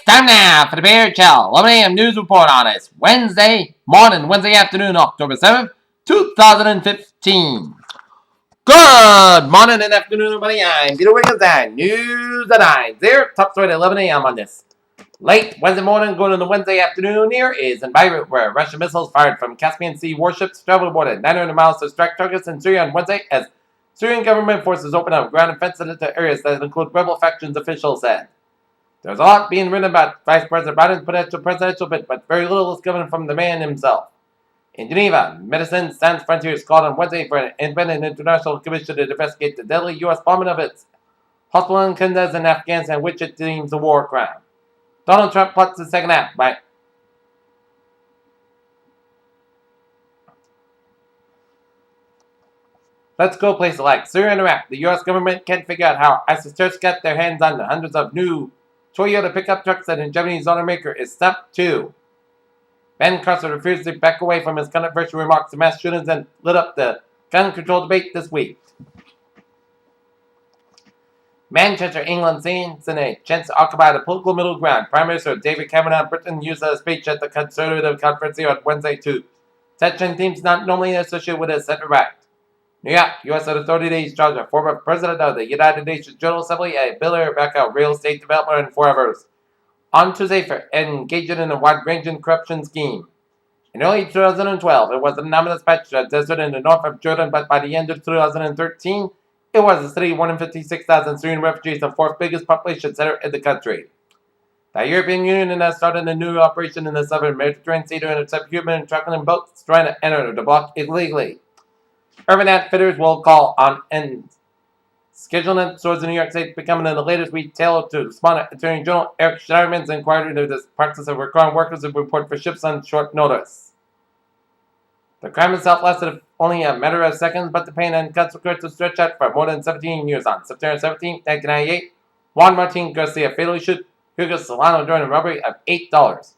time now for the Bear Chill 11 a.m. news report on this Wednesday morning, Wednesday afternoon, October 7th, 2015. Good morning and afternoon, everybody. I'm Peter Wiggins and News at 9. There, top story at 11 a.m. on this late Wednesday morning, going into Wednesday afternoon. Here is in Beirut, where Russian missiles fired from Caspian Sea warships traveled more than 900 miles to strike targets in Syria on Wednesday as Syrian government forces open up ground offensive into areas that include rebel factions, officials said. There's a lot being written about Vice President Biden's potential presidential bid, but very little is coming from the man himself. In Geneva, Medicine Sans Frontiers called on Wednesday for an independent international commission to investigate the deadly U.S. bombing of its hospital in Kunduz in Afghanistan, which it deems a war crime. Donald Trump plots the second act by Let's go places like Syria and Iraq. The U.S. government can't figure out how ISIS terrorists got their hands on the hundreds of new Toyota pickup trucks that in Germany's automaker is step 2. Ben Carson refused to back away from his controversial remarks to mass shootings and lit up the gun control debate this week. Manchester, England seems in a chance to occupy the political middle ground. Prime Minister David Cameron of Britain used a speech at the Conservative conference here on Wednesday to touch themes not normally associated with the centre-right. New York, U.S. authorities charged a former president of the United Nations General Assembly, a billionaire backup real estate developer and foreigners, on Tuesday for engaging in a wide-ranging corruption scheme. In early 2012, it was an anonymous patch desert in the north of Jordan, but by the end of 2013, it was a city of 156,000 Syrian refugees, the fourth biggest population center in the country. The European Union has started a new operation in the southern Mediterranean Sea to intercept human trafficking boats trying to enter the bloc illegally. Urban Outfitters will call on and scheduling stores in New York State becoming the latest retailer to respond to Attorney General Eric Schneiderman's inquiry into this practice of requiring workers to report for ships on short notice. The crime itself lasted only a matter of seconds, but the pain and consequences stretched out for more than 17 years. On September 17, 1998, Juan Martin Garcia fatally shot Hugo Solano during a robbery of $8.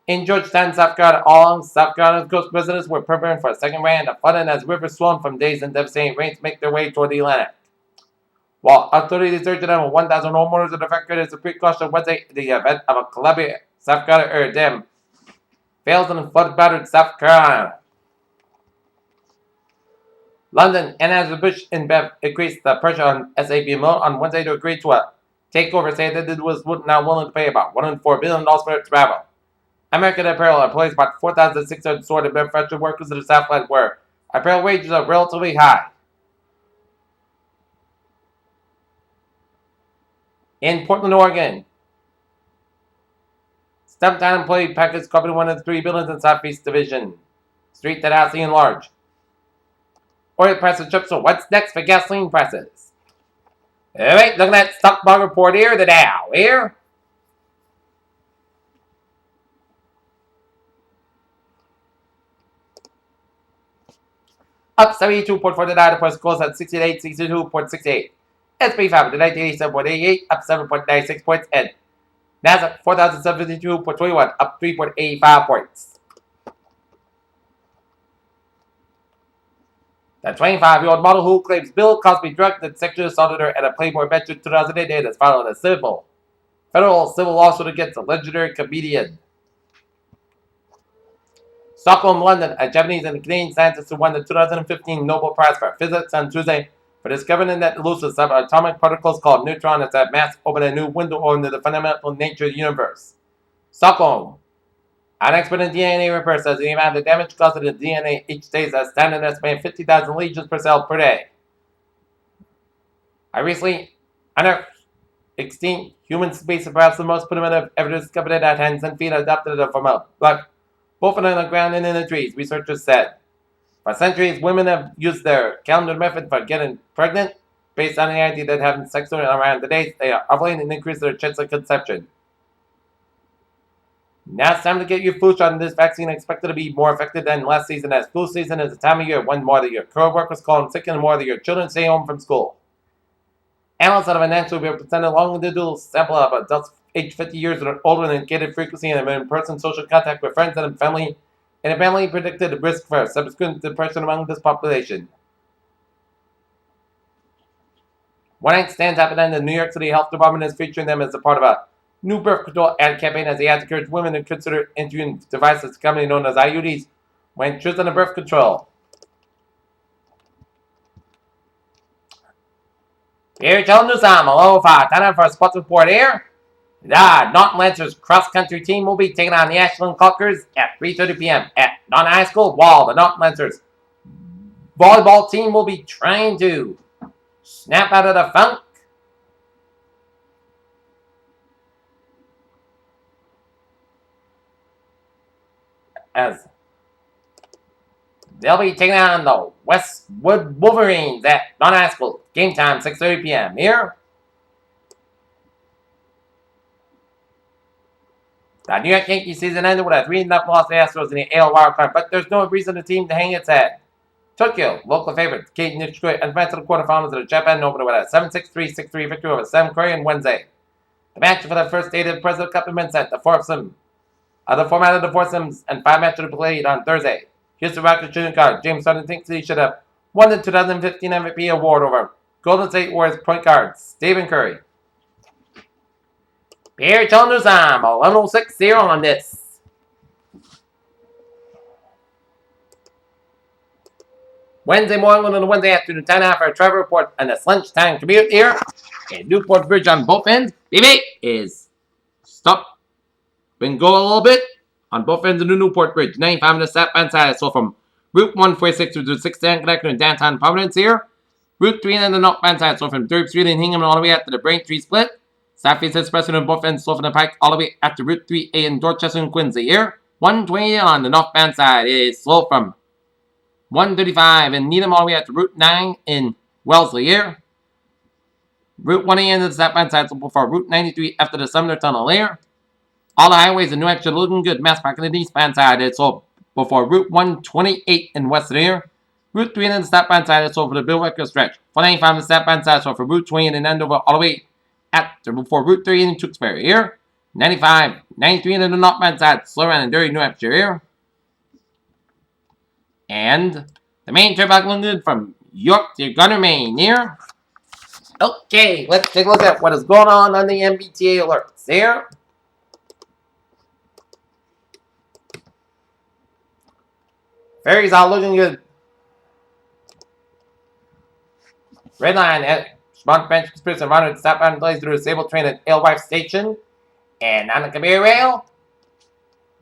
In Georgetown, South Carolina, all along South Carolina's coast residents were preparing for a second round of flooding as rivers swollen from days and devastating rains make their way toward the Atlantic. While authorities urged over 1,000 homeowners are evacuated as a precaution Wednesday, the event of a Columbia, South Carolina dam fails in flood-battered South Carolina. London, Anheuser-Busch InBev increased the pressure on SAP Mill on Wednesday to agree to a takeover, saying that it was now willing to pay about $104 billion for its travel. American Apparel employs about 4,600 store and manufacturing workers in the Southland, where apparel wages are relatively high. In Portland, Oregon, Stumptown employee package company one of the 3 buildings in Southeast Division Street that has seen large oil prices jump. So what's next for gasoline prices? Alright, looking at stock market report here, the Dow here. Up 72.49, the price closed at 68.62.68. S&P 500, 1987.88, up 7.96 points, and NASDAQ 4,072.21, up 3.85 points. The 25-year-old model who claims Bill Cosby drugged the sexual auditor at a Playboy Mansion in 2008 has filed a federal civil lawsuit against the legendary comedian. Stockholm, London, a Japanese and Canadian scientist who won the 2015 Nobel Prize for Physics on Tuesday for discovering that elusive subatomic particles called neutrons at mass open a new window into the fundamental nature of the universe. Stockholm, an expert in DNA repair, says the amount of damage caused to the DNA each day is a standard estimated 50,000 lesions per cell per day. I recently unearthed extinct human species, perhaps the most primitive ever discovered at hands and feet adapted from a blood, both on the ground and in the trees, researchers said. For centuries, women have used their calendar method for getting pregnant, based on the idea that having sex around the days they are ovulating and increase their chance of conception. Now it's time to get your flu shot, and this vaccine expected to be more effective than last season, as flu season is the time of year when more of your co-workers call in sick and more of your children stay home from school. Analysts out of a nationally represented longitudinal sample of adults aged 50 years or older and indicated frequency and in-person social contact with friends and family, and apparently predicted the risk for subsequent depression among this population. One night stands happened, and the New York City Health Department is featuring them as a part of a new birth control ad campaign as he has encouraged women to consider entering devices commonly known as IUDs when choosing a birth control. Here, Joe Newsom, aloha, time for a sports report here. The Norton Lancers cross-country team will be taking on the Ashland Cluckers at 3:30 p.m. at Norton High School, while the Norton Lancers volleyball team will be trying to snap out of the funk as they'll be taking on the Westwood Wolverines at Norton High School. Game time, 6:30 p.m. here. The New York Yankees season ended with a 3-0 loss to the Astros in the AL wildcard, but there's no reason for the team to hang its head. Tokyo, local favorites, Kate Nishikoi advanced to the quarterfinals of the Japan Open with a 7-6, 3-6-3 victory over Sam Querrey on Wednesday. The match for the first day of the President Cup event set the format of the foursomes and 5 matches to be played on Thursday. Houston Rockets shooting guard James Harden thinks he should have won the 2015 MVP award over Golden State Warriors point guard Stephen Curry. Pierre Chalmers-Am, 11:06 on this. Wednesday morning and Wednesday afternoon, 10 for a travel report and a lunchtime commute here. And Newport Bridge on both ends. BB is stop and go a little bit on both ends of the Newport Bridge. 95 on the southbound side. So from Route 146 to the 610 connector in downtown Providence here. Route 3 on the northbound side. So from 3rd Street in Hingham all the way out to the Braintree split. Southeast Express on both ends. So from the Pike all the way out to Route 3A in Dorchester and Quincy here. 120 on the northbound side is slow from 135 in Needham all the way out to Route 9 in Wellesley here. Route 1A in the southbound side, so before Route 93 after the Sumner Tunnel here. All the highways in New Hampshire looking good. Mass Park on the eastbound side, it's so before Route 128 in Western here. Route 3 in the southbound side, it's so for the Bill Wecker stretch. 495 in the southbound side, so for Route 20 in Andover all the way after before Route 3 in Tewksbury here. 95, 93 in the northbound side, slow around in Derry, New Hampshire here. And the main turnback looking good from York to Gunner, Maine here. Okay, let's take a look at what is going on the MBTA alerts here. Ferries are looking good. Red line at Smart Bench Express and Ronald southbound delays through the Sable train at Alewife Station. And on the Kabir Rail,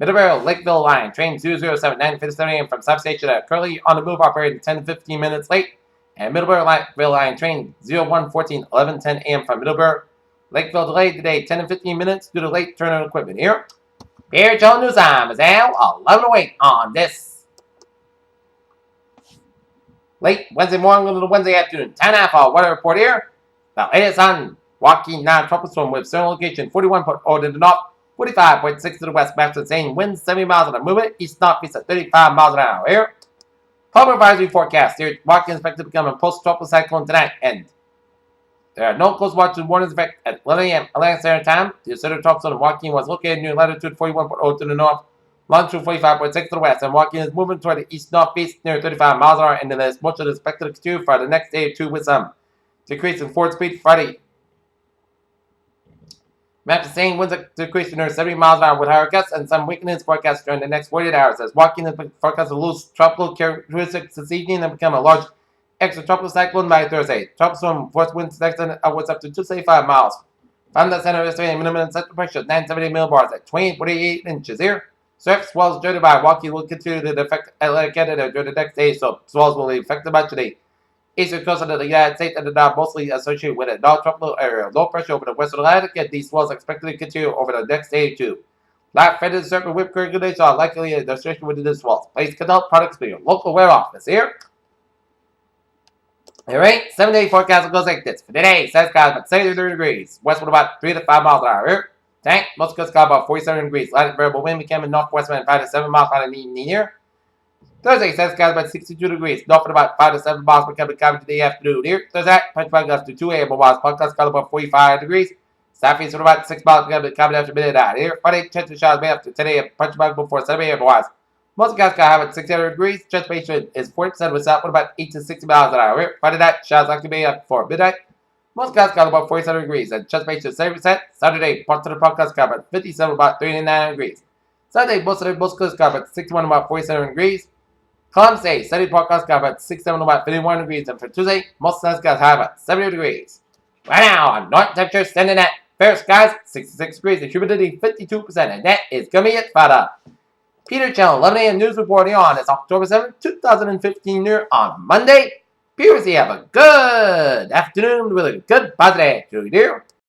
Middleborough Lakeville line, train 007, 9:57 a.m. from substation at Curly on the move, operated 10-15 minutes late. And Middleborough Lakeville line, train 0114, 11:10 a.m. from Middleborough Lakeville delayed today 10 and 15 minutes due to late turn of equipment here. Pierre Joe Newsom is now 11:08 on this late Wednesday morning into the Wednesday afternoon. 10.5 weather report here. The latest on Joaquin non-tropical storm with certain location 41.0 to the north. 45.6 to the west, back to the same winds, 70 miles an hour movement, east northeast at 35 miles an hour here. Polar advisory forecast here. Joaquin is expected to become a post-tropical cyclone tonight, and there are no close watches warnings effect at 11 a.m. Atlantic Standard Time. The Southern tropical storm Joaquin was located near latitude 41.0 to the north, longitude 45.6 to the west, and Joaquin is moving toward the east northeast near 35 miles an hour, and there is much of the expected to continue for the next day or two with some decrease in forward speed Friday. Map the same winds decreasing near 70 miles an hour with higher gusts and some weakening forecast during the next 48 hours. As Joaquin is forecast to lose tropical characteristics this evening and become a large extratropical cyclone by Thursday. Tropical storm force winds extend upwards up to 275 miles. From the center of estimated minimum central pressure 970 millibars at 28 inches here. Surf swells dirty by Joaquin will continue to affect Atlantic Canada during the next day, so swells will be affected much today. Eastern coast of the United States and the North mostly associated with a non-tropical area. Low pressure over the western Atlantic, and these swells are expected to continue over the next day or two. Light feathered surf and whip current conditions are likely in association with the swells. Please consult products for your local wear office here. Alright, 7-day forecast goes like this. For today, sun's got about 73 degrees. Westward about 3 to 5 miles an hour here. Tank, most coast got about 47 degrees. Light variable wind becoming northwest wind 5 to 7 miles an hour in the evening here. Thursday, sun's got about 62 degrees. North at about 5 to 7 miles per coming today afternoon here. Thursday, punch back up to 2 a.m. Miles. Podcast got about 45 degrees. Southeast at about 6 miles per coming after midnight here. Friday, chance of showers may after 10 a.m. Punch back before 7 a.m. Miles. Most guys got about 600 degrees. Transpiration is 40% with south with about 8 to 60 miles an hour here. Friday night, showers likely may after 4 midnight. Most skies got about 47 degrees. Anticipation 70%. Saturday, parts of the podcast got about 57, about 39 degrees. Sunday, most of the most skies got about 61, about 47 degrees. Columbus Day, Sunday podcast got about 67, about 51 degrees. And for Tuesday, most skies got about 70 degrees. Right now, north temperature standing at fair skies, 66 degrees, and humidity 52%. And that is going to be it for the Peter Channel 11 a.m. news reporting on. It's October 7th, 2015 here on Monday. Previously, have a good afternoon with a good positive. Do you